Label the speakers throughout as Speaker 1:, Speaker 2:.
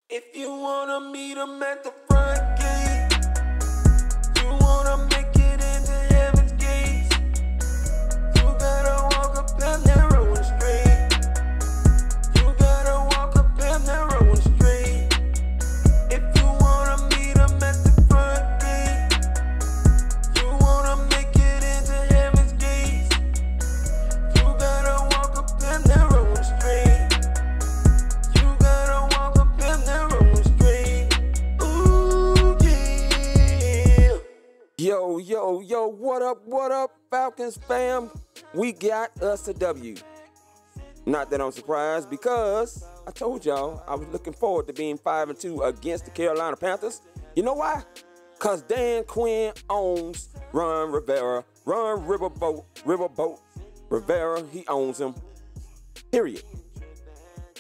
Speaker 1: If you wanna meet him at the front gate, you wanna make it into heaven's gates, you gotta walk up that narrow and straight. You gotta walk up that narrow and straight. If you wanna meet him at the front gate, you wanna make it into heaven's gates, you gotta walk up that narrow and straight. Yo, what up, Falcons fam? We got us a W. Not that I'm surprised, because I told y'all I was looking forward to being 5-2 against the Carolina Panthers. You know why? Because Dan Quinn owns Ron Rivera. Ron Riverboat Rivera, he owns him. Period.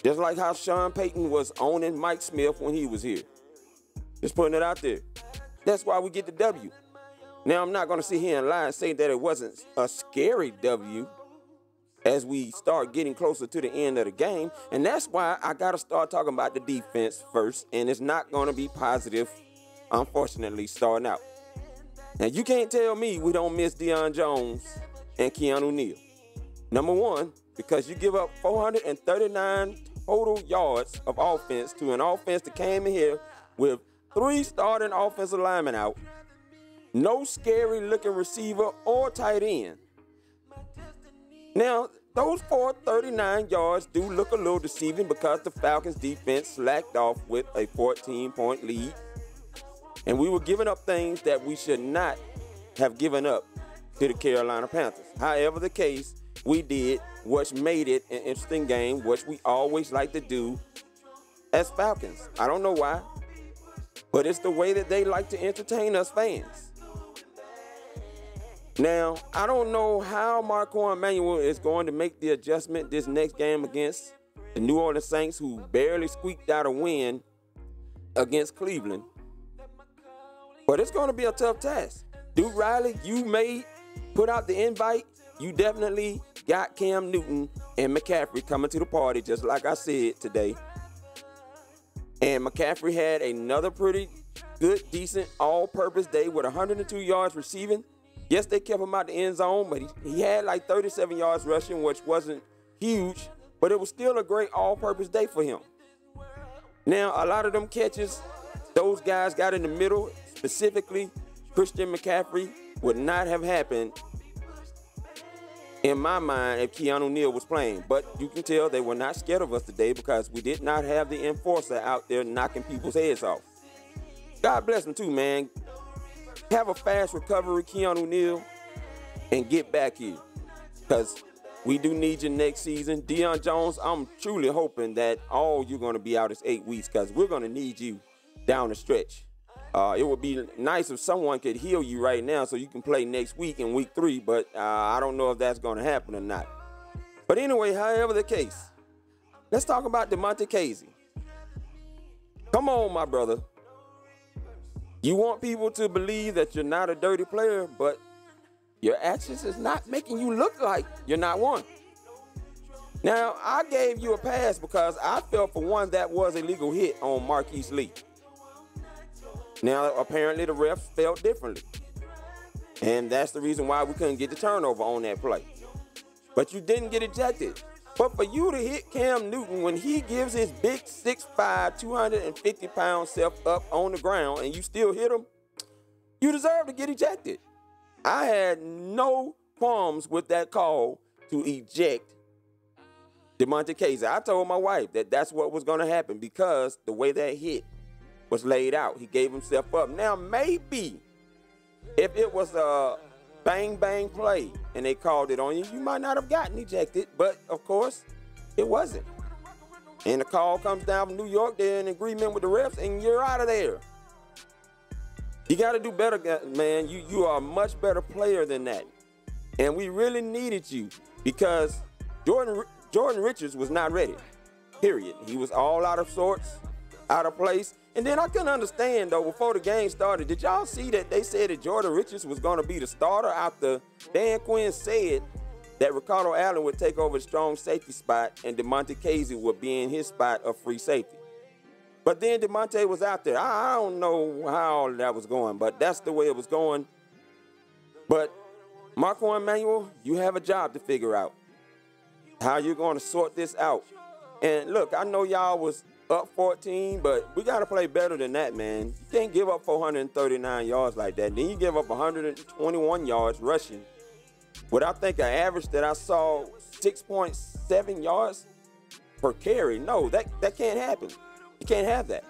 Speaker 1: Just like how Sean Payton was owning Mike Smith when he was here. Just putting it out there. That's why we get the W. Now, I'm not going to sit here and lie and say that it wasn't a scary W as we start getting closer to the end of the game. And that's why I got to start talking about the defense first. And it's not going to be positive, unfortunately, starting out. Now, you can't tell me we don't miss Deion Jones and Keanu Neal. Number one, because you give up 439 total yards of offense to an offense that came in here with 3 starting offensive linemen out. No scary-looking receiver or tight end. Now, those 439 yards do look a little deceiving because the Falcons' defense slacked off with a 14-point lead. And we were giving up things that we should not have given up to the Carolina Panthers. However the case, we did, which made it an interesting game, which we always like to do as Falcons. I don't know why, but it's the way that they like to entertain us fans. Now, I don't know how Marco Emmanuel is going to make the adjustment this next game against the New Orleans Saints, who barely squeaked out a win against Cleveland. But it's going to be a tough task. Duke Riley, you may put out the invite. You definitely got Cam Newton and McCaffrey coming to the party, just like I said today. And McCaffrey had another pretty good, decent, all-purpose day with 102 yards receiving. Yes, they kept him out the end zone, but he had like 37 yards rushing, which wasn't huge, but it was still a great all-purpose day for him. Now, a lot of them catches, those guys got in the middle, specifically Christian McCaffrey, would not have happened in my mind if Keanu Neal was playing. But you can tell they were not scared of us today because we did not have the enforcer out there knocking people's heads off. God bless them too, man. Have a fast recovery, Keanu Neal, and get back here, because we do need you next season. Deion Jones, I'm truly hoping that all you're going to be out is 8 weeks, because we're going to need you down the stretch. It would be nice if someone could heal you right now so you can play next week in week 3, but I don't know if that's going to happen or not. But anyway, however the case, let's talk about Kazee. Come on, my brother. You want people to believe that you're not a dirty player, but your actions is not making you look like you're not one. Now, I gave you a pass because I felt for one that was a legal hit on Marquise Lee. Now, apparently the refs felt differently. And that's the reason why we couldn't get the turnover on that play. But you didn't get ejected. But for you to hit Cam Newton when he gives his big 6'5", 250-pound self up on the ground and you still hit him, you deserve to get ejected. I had no qualms with that call to eject Kazee. I told my wife that that's what was going to happen because the way that hit was laid out. He gave himself up. Now, maybe if it was a bang play and they called it on you, you might not have gotten ejected, but of course it wasn't. And the call comes down from New York, they're in agreement with the refs, and you're out of there. You got to do better, man. You are a much better player than that. And we really needed you because Jordan Richards was not ready, period. He was all out of sorts, out of place. And then I couldn't understand, though, before the game started, did y'all see that they said that Jordan Richards was going to be the starter after Dan Quinn said that Ricardo Allen would take over the strong safety spot and Kazee would be in his spot of free safety? But then DeMonte was out there. I don't know how that was going, but that's the way it was going. But Marco Emmanuel, you have a job to figure out. How you're going to sort this out. And look, I know y'all was up 14, but we got to play better than that, man. You can't give up 439 yards like that. Then you give up 121 yards rushing. But I think an average that I saw 6.7 yards per carry. No, that can't happen. You can't have that.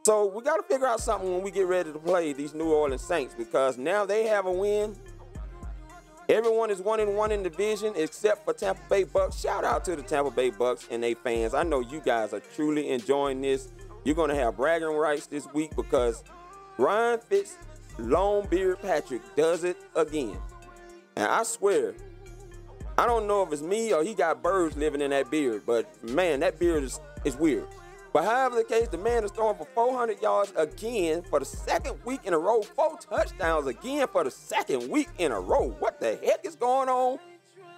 Speaker 1: So we got to figure out something when we get ready to play these New Orleans Saints, because now they have a win. Everyone is 1-1 in the division except for Tampa Bay Bucks. Shout out to the Tampa Bay Bucks and their fans. I know you guys are truly enjoying this. You're going to have bragging rights this week because Ryan Fitz, Longbeard Patrick does it again. And I swear, I don't know if it's me or he got birds living in that beard, but man, that beard is weird. But however the case, the man is throwing for 400 yards again for the second week in a row, 4 touchdowns again for the second week in a row. What the heck is going on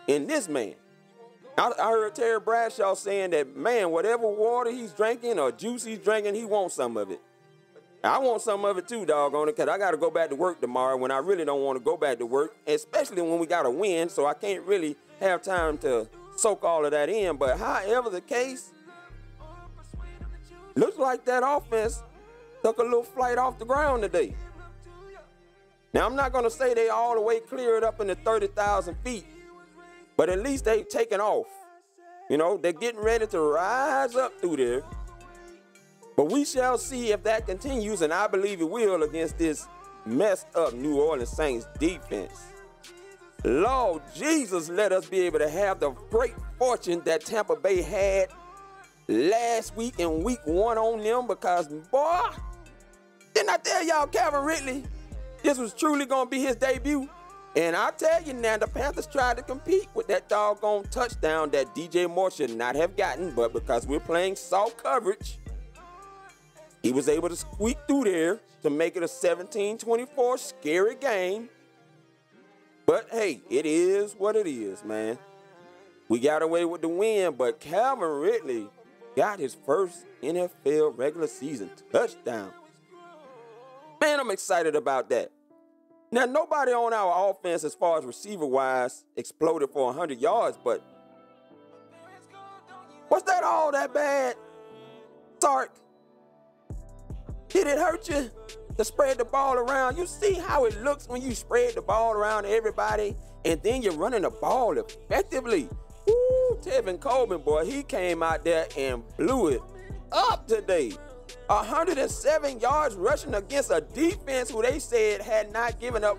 Speaker 1: in this man? I heard Terry Bradshaw saying that, man, whatever water he's drinking or juice he's drinking, he wants some of it. I want some of it too, doggone it, because I got to go back to work tomorrow when I really don't want to go back to work, especially when we got to win, so I can't really have time to soak all of that in. But however the case, looks like that offense took a little flight off the ground today. Now, I'm not going to say they all the way cleared up in the 30,000 feet, but at least they've taken off. You know, they're getting ready to rise up through there. But we shall see if that continues, and I believe it will against this messed up New Orleans Saints defense. Lord Jesus, let us be able to have the great fortune that Tampa Bay had last week in week 1 on them, because, boy, didn't I tell y'all Calvin Ridley, this was truly going to be his debut? And I tell you now, the Panthers tried to compete with that doggone touchdown that DJ Moore should not have gotten, but because we're playing soft coverage, he was able to squeak through there to make it a 17-24 scary game. But, hey, it is what it is, man. We got away with the win, but Calvin Ridley got his first NFL regular season touchdown. Man, I'm excited about that. Now, nobody on our offense, as far as receiver-wise, exploded for 100 yards, but was that all that bad? Sark, did it hurt you to spread the ball around? You see how it looks when you spread the ball around to everybody, and then you're running the ball effectively. Woo, Tevin Coleman, boy, he came out there and blew it up today. 107 yards rushing against a defense who they said had not given up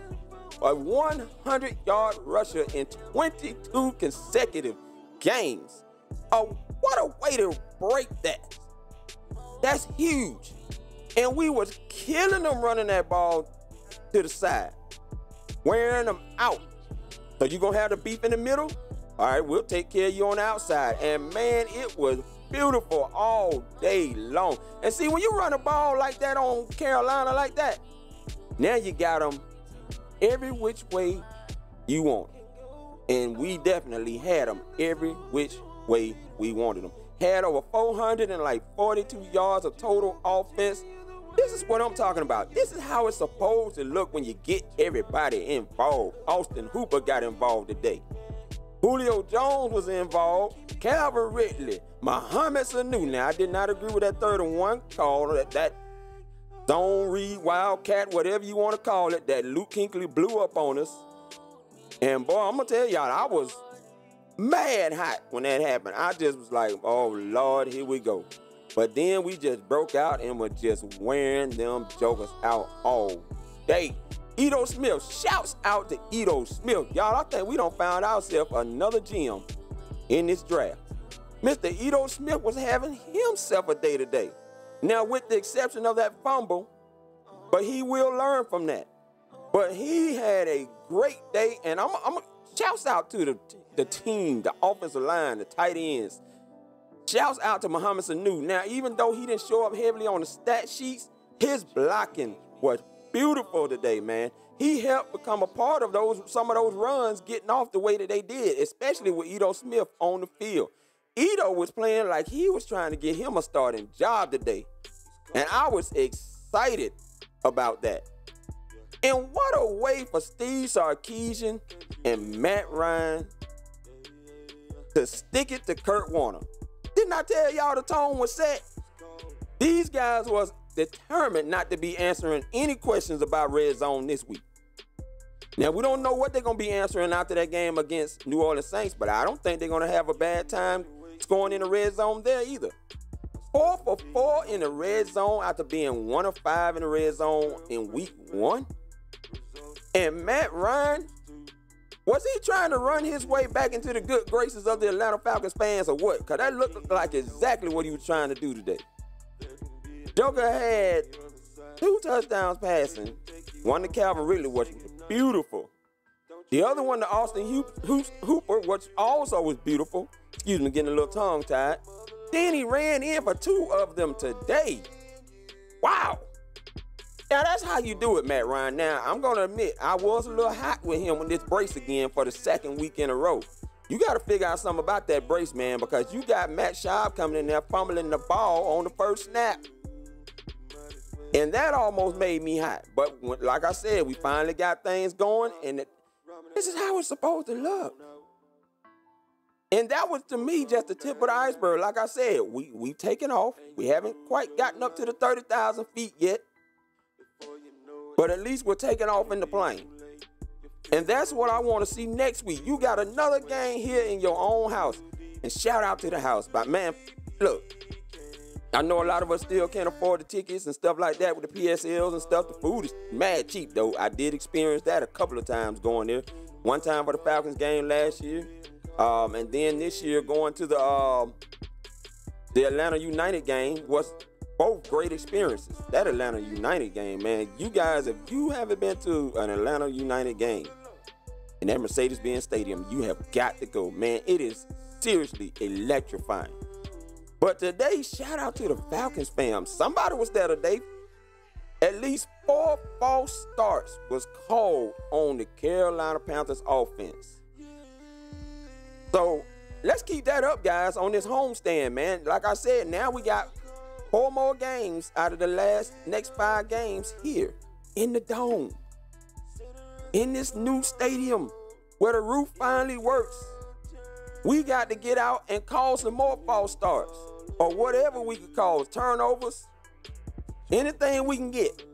Speaker 1: a 100-yard rusher in 22 consecutive games. Oh, what a way to break that. That's huge. And we was killing them running that ball to the side, wearing them out. So you going to have the beef in the middle? All right, we'll take care of you on the outside. And, man, it was beautiful all day long. And see, when you run a ball like that on Carolina like that, now you got them every which way you want it. And we definitely had them every which way we wanted them. Had over 442 yards of total offense. This is what I'm talking about. This is how it's supposed to look when you get everybody involved. Austin Hooper got involved today. Julio Jones was involved. Calvin Ridley, Mohamed Sanu. Now, I did not agree with that 3rd-and-1 call, that zone read, wildcat, whatever you want to call it, that Luke Kuechly blew up on us. And, boy, I'm going to tell y'all, I was mad hot when that happened. I just was like, oh, Lord, here we go. But then we just broke out and were just wearing them jokers out all day. Ito Smith, shouts out to Ito Smith. Y'all, I think we done found ourselves another gem in this draft. Mr. Ito Smith was having himself a day today. Now, with the exception of that fumble, but he will learn from that. But he had a great day, and I'm shouts out to the team, the offensive line, the tight ends. Shouts out to Mohamed Sanu. Now, even though he didn't show up heavily on the stat sheets, his blocking was beautiful today, man. He helped become a part of some of those runs getting off the way that they did, especially with Ito Smith on the field. Ito was playing like he was trying to get him a starting job today. And I was excited about that. And what a way for Steve Sarkisian and Matt Ryan to stick it to Kurt Warner. Didn't I tell y'all the tone was set? These guys was determined not to be answering any questions about red zone this week. Now, we don't know what they're going to be answering after that game against New Orleans Saints, but I don't think they're going to have a bad time scoring in the red zone there either. 4 for 4 in the red zone after being 1 of 5 in the red zone in week 1. And Matt Ryan, was he trying to run his way back into the good graces of the Atlanta Falcons fans or what? Because that looked like exactly what he was trying to do today. Joker had 2 touchdowns passing. One to Calvin Ridley, which was beautiful. The other one to Austin Hooper, which also was beautiful. Excuse me, getting a little tongue-tied. Then he ran in for 2 of them today. Wow. Now, that's how you do it, Matt Ryan. Now, I'm going to admit, I was a little hot with him with this brace again for the 2nd week in a row. You got to figure out something about that brace, man, because you got Matt Schaub coming in there fumbling the ball on the first snap. And that almost made me hot. But like I said, we finally got things going, and this is how it's supposed to look. And that was, to me, just the tip of the iceberg. Like I said, we've taken off. We haven't quite gotten up to the 30,000 feet yet. But at least we're taking off in the plane. And that's what I want to see next week. You got another game here in your own house. And shout out to the house. But, man, look, I know a lot of us still can't afford the tickets and stuff like that with the PSLs and stuff. The food is mad cheap, though. I did experience that a couple of times going there. One time for the Falcons game last year. And then this year going to the Atlanta United game was both great experiences. That Atlanta United game, man, you guys, if you haven't been to an Atlanta United game in that Mercedes-Benz Stadium, you have got to go, man. It is seriously electrifying. But today, shout out to the Falcons fam. Somebody was there today. At least 4 false starts was called on the Carolina Panthers offense. So let's keep that up, guys, on this homestand, man. Like I said, now we got 4 more games out of the next 5 games here in the Dome. In this new stadium where the roof finally works. We got to get out and call some more false starts or whatever we could call turnovers. Anything we can get.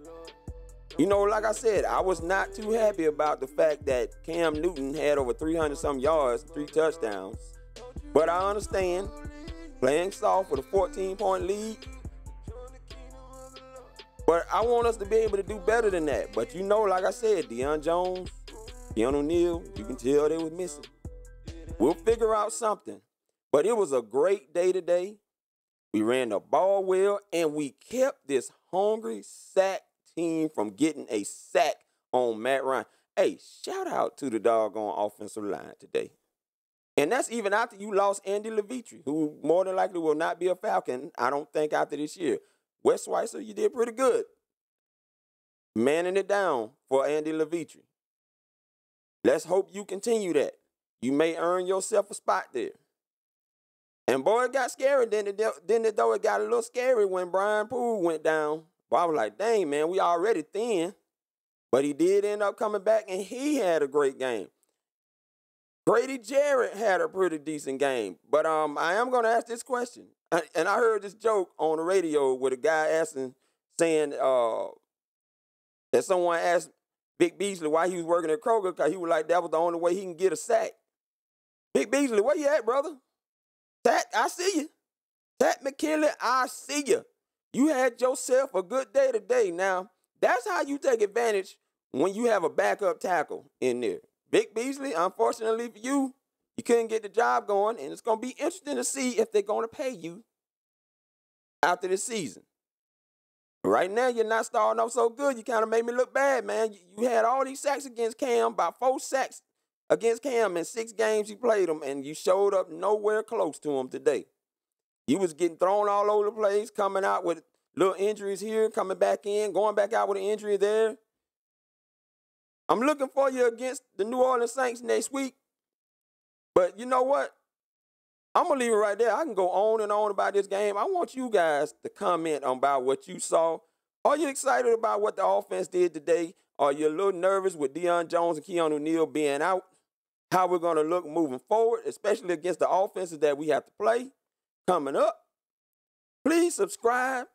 Speaker 1: You know, like I said, I was not too happy about the fact that Cam Newton had over 300-some yards, 3 touchdowns. But I understand playing soft with a 14-point lead. But I want us to be able to do better than that. But you know, like I said, Deion Jones, Deion O'Neal, you can tell they was missing. We'll figure out something. But it was a great day today. We ran the ball well, and we kept this hungry sack team from getting a sack on Matt Ryan. Hey, shout out to the doggone offensive line today. And that's even after you lost Andy Levitre, who more than likely will not be a Falcon, I don't think, after this year. Wes Schweitzer, you did pretty good. Manning it down for Andy Levitre. Let's hope you continue that. You may earn yourself a spot there. And boy, it got scary. Then it got a little scary when Brian Poole went down. But I was like, dang, man, we already thin. But he did end up coming back, and he had a great game. Grady Jarrett had a pretty decent game. But I am going to ask this question. And I heard this joke on the radio with a guy saying that someone asked Big Beasley why he was working at Kroger, because he was like, that was the only way he can get a sack. Big Beasley, where you at, brother? Tat, I see you. Tat McKinley, I see you. You had yourself a good day today. Now, that's how you take advantage when you have a backup tackle in there. Big Beasley, unfortunately for you, you couldn't get the job going, and it's going to be interesting to see if they're going to pay you after this season. Right now, you're not starting off so good. You kind of made me look bad, man. You had all these sacks against Cam, about 4 sacks against Cam in 6 games you played him, and you showed up nowhere close to him today. You was getting thrown all over the place, coming out with little injuries here, coming back in, going back out with an injury there. I'm looking for you against the New Orleans Saints next week. But you know what? I'm going to leave it right there. I can go on and on about this game. I want you guys to comment on about what you saw. Are you excited about what the offense did today? Are you a little nervous with Deion Jones and Keanu Neal being out? How we're going to look moving forward, especially against the offenses that we have to play coming up. Please subscribe.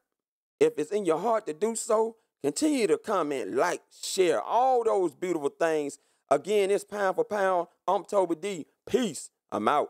Speaker 1: If it's in your heart to do so, continue to comment, like, share, all those beautiful things. Again, it's Pound for Pound. I'm Toby D. Peace. I'm out.